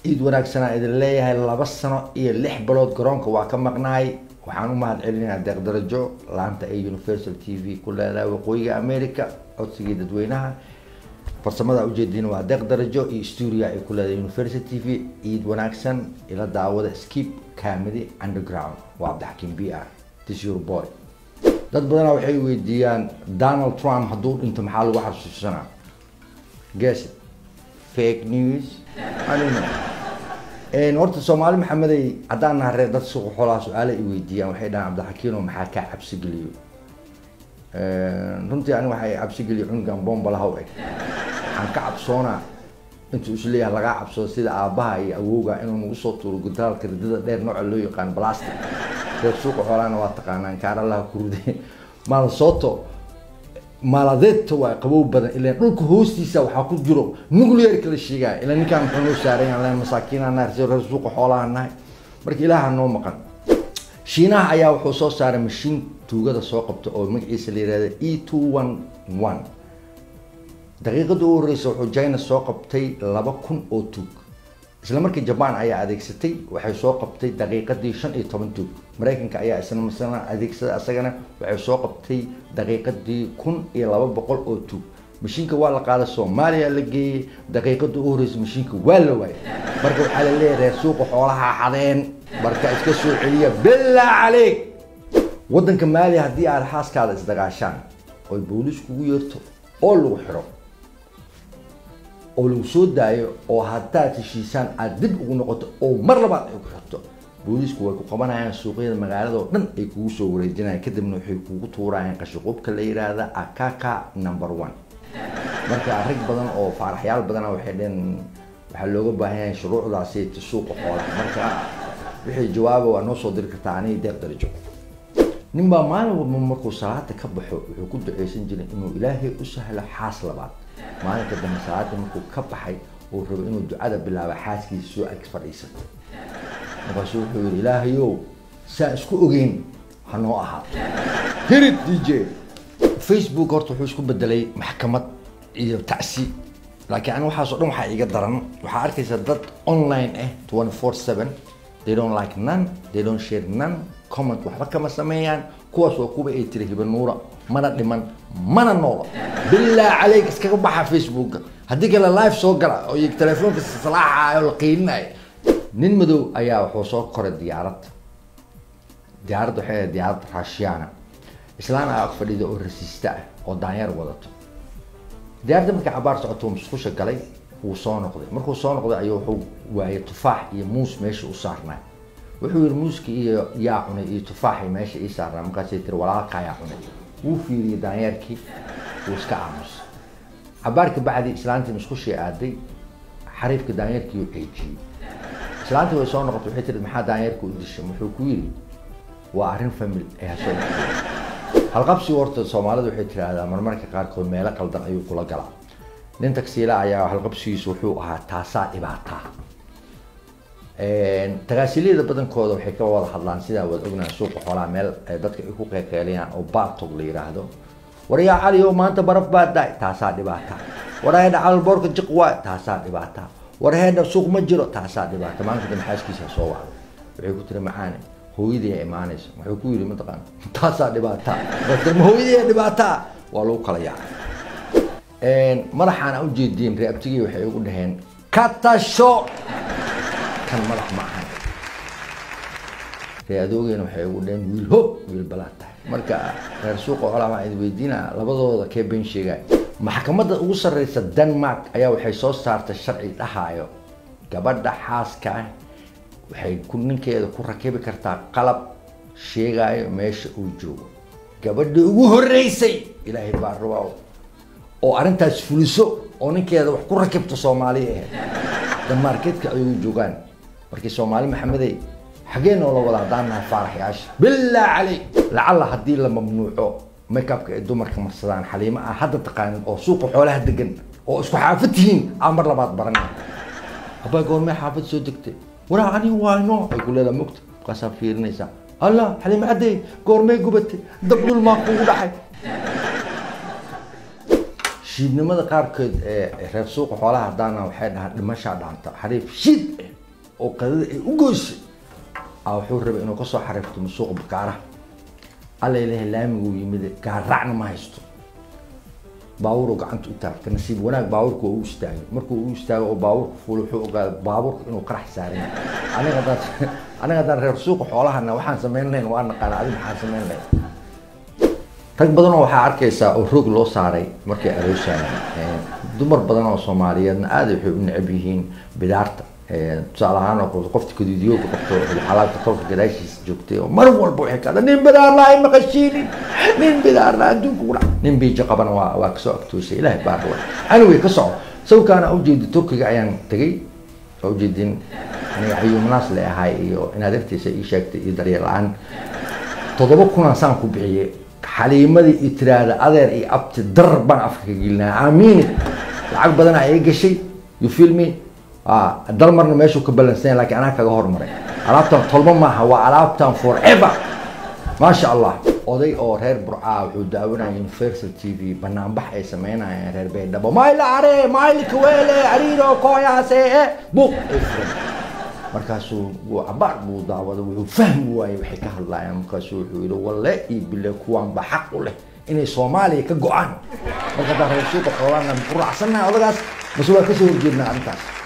إيد وناكسنا إذا اللي هي لبسنا إيه اللح بلود قرونك وعكم مقنعي وحانو ما هتعلنين عن دقدر جو لانتا أي يونيفرسال تي في كلها لا وقوية أمريكا أو تسجيل دوينها فرسمada ujeedin waa deeq darajo iyo studio ay ku leedahay University TV Eid wanaagsan ila daawada skip comedy underground waa Abdixakiin BR this your boy dad badan waxay weydiiyaan Donald Trump haduu inta maxaa lagu xasuusanaa guess fake news anina horta Soomaali Maxameday hadaan nahay dad suuq xoolaha su'aalo ay weydiiyaan waxay dhahaan Abdixakiin oo maxaa ka cabsi geliyo runtii aniga waxay cabsi geliyo cungan bomba lahaw aan ka cabsoona intuu is leeyahay laga cabsado sida aabaha iyo awowga inuu nagu soo tuuro gudaalka ridada dheer nooc loo yaqaan plastic suuq xoolaana waa taqaanaan kaara la kurday maal sooto maladeedta waa qabow badan ilaa dhulka hoostiisa waxa ku jiro nuclear kala sheegay ilaa ninkan wuxuu saaran yahay masaakiinana suuq xoolaana markii ilaaha noo maqan shiinaha ayaa wuxuu soo saaray mashiin tuugada soo qabta oo magaciisa la yiraahdo E211 daqiiqada ugu horeysa wuxuu China soo qabtay 2000 oo tuug isla markii Japan ayaa adeegsatay waxay soo qabtay daqiiqadii 15 tuug Mareykanka ayaa isna masana adeegsaday asagana waxay soo qabtay daqiiqadii 1200 oo tuug mashiinka waa la qaaday Soomaaliya la geeyay daqiiqada ugu horeysa mashiinka waa la waayay marka waxa la leeyahay suuqa xoolaha xadeen marka iska soo celiya bilaa عليك waddanka Maali hadii aad xaaskaada isdagaashaan oo booliisku ugu yeerto oo lagu xiro oo lagu soo daayo oo hadaa tishiisaan aad dib ugu noqoto oo mar labaad ay ku xirto booliisku way ku qabanayaan suuqyada magaalada oo dhan ay kugu soo wareejinayaan kadibna waxay kugu tuurayaan qashqubka la yiraahdo akaka number 1 marka rag badan oo faaraxyaal badan waxay dheen waxa looga baahan yahay shuruucdaasi suuqa xoolaha marka wixii jawaabo waa noo soo diri kartaa anay deeq darajo ninba maalin walba markuu salaada ka baxo wuxuu ku duceysan jiray inuu Ilaahay u sahlo xaas labaad maalinta dambe salaada markuu ka baxay oo rabo inuu ducada bilaabo xaaskiisa soo ag fadhiisato markaasuu wuxuu yiri Ilaahayow saa isku ogeyn hanoo ahaa hirid DJ Facebook horta wuxuu isku bedelay maxkamad iyo tacsi laakiin aan waxaas oo dhan waxa iga daran waxa arkaysa dad online 24/7 they don't like none they don't share none comment waxba kama sameeyaan kuwaas oo kuba ay tiri hiban nuura mana dhiman mana noolo bilaa عليك iskaga baxa Facebook hadii kala live soo gala oo iyo telefoonka salaaxa oo la qiinay nin madow ayaa wuxuu soo koray diyaarad waxay diyaarad Russiana islaana ag fadhido oo rasiista oo daanyeer wadato diyaaradda markay cabaar socoto musqusha galay wuu soo noqday markuu soo noqday ayuu wuxuu waayay tufaax iyo muus meesha u saarnaa wuxuu yiri muuski iyo yaa cunay iyo tufaaxi meesha ii saarnaa markaas ay tir walaalka yaa cunay wuu fiiriyay daanyeerkii wuu iska aamus cabaarka bacdi islaantii musqushii aaday xariifka daanyeerkii uu eejiyay islaantii way soo noqotay waxay tir maxaa daanyeerku u dishay wuxuu ku yiri waa arrin family ee soo halqabsi warta Soomaalidu waxay tiraahdaa marmarka qaarkood meel qaldan ayuu kula galaa nin taksiila ayaa halqabsigiisu wuxuu ahaa taasaa dhibaata tagaasiliida badankooda waxay ka wada hadlaan sida wada ognahay suuqa xoolaha meel dadka ay ku qeexeeliyaan oo baartog la yiraahdo wariyaa cali oo maanta baraf baa daay taasaa dhibaata waraayada alboorka jiqwa taasaa dhibaata waraayada suuq ma jiro taasaa dhibaata maanta dhan xaaskiisa soo wacday waxay ku tiri macaan hooyadii ay imaanayso wuxuu ku yiri mataqaan taasaa dhibaata dadka hooyadii dhibaata waa loo kala yaacay madaxana u jeediyeen reebtigii waxay ugu dhaheen katasho kan madax ma ahan reedoogeen waxay ugu dhaheen wiil balaata marka reer suuqa xoolaha ay weydiina labadooda ka been sheegay maxkamadda ugu sareysa Denmark ayaa waxay soo saartay sharci dhahayo gabadha xaaska waxay ninkeeda ku rakibi kartaa qalab sheegayo meesha uu joogo gabadha ugu horeysay Ilaahay baa rabaa oo arintaas fuliso oo ninkeeda wax ku rakibto Soomaaliya Denmarkeedka ay joogaan markii Soomaali Maxameday xageen oo la wada daanahay faaraxyaash bilaa cali lacala hadii la mamnuuco makeup ka dumarka marsadaan xaliima hadda taqaan oo suuqa xoolaha degan oo isku xaafadtiin amar labaad baran aba goorma xaafad soo degtay wara ani waayno ay ku leedahay mugta qasab fiirinaysa alla xaliima caday goorma gubatay dabdul ma ku dhaxay shiidnimada qaarkood reer suuqa xoolaha haddaana waxay dhahaan dhimashaa dhaanta xariif shiid oo qadada ay u goysay wuxuu rabay inuu kasoo xariifto suuqa bakaaraha alla ilaahay laamigu yimid gaaracna ma haysto baawur gacanta u taagtay nasiib wanaag baawurku uu istaagay markuu uu istaago oo baawurku fuulo wuxuu ogaaday baawurku inuu qarax saaray aniga dad reer suuqa xoolahana waxaan sameyn lahayn waa naqaan adiga maxaa sameyn lahayn rag badan oo waxaa arkaysaa oo roog loo saaray markay aroosayaan dumar badan oo Soomaaliyeedna aad waxay u neceb yihiin bidaarta tusaale ahaan oo qofta kadiidiyo qabto xalaabta qolka gadaashiisa joogtay oo mar walba waxay ka nin bidaar la ima qashiin nin bidaar la adduunka wada nin biija qaban waa ka soo agtoosay ilaahay baa ruux anyway ka soo sawkaana u jeedo Turkiga ayaan tagay oo jeedin aniga ayuumnaas leeyahay iyo inaad artaysa ii sheegtay iyo daryeel aan 7,000 saan ku bixiyay xaliimadii itiraada adeer iyo abti darban afka gilnaa amiin lacag badan ay gashay you feel me dal marna meeshu ka balansan laakiin ana kaga hormaray alaabtan tolba maaha waa alaabtan forever ma sha Allah oday oo reer Burca wuxuu daawanayay Universal TV banaanbax ay sameynayaan reer Beedhabo maayl kwele ariiro kooyaase buuq markaasuu uu abaar buu daawada wuxuu fahmi waayay waxay ka hadlayaan markaasuu wuxuu yiri wallahi bilaa kuwan ba xaq u leh inay Soomaaliya ka go'aan marka reer suuqa xoolaha quraacsanaa odagaas masuula ka soo horjeedna arrintaas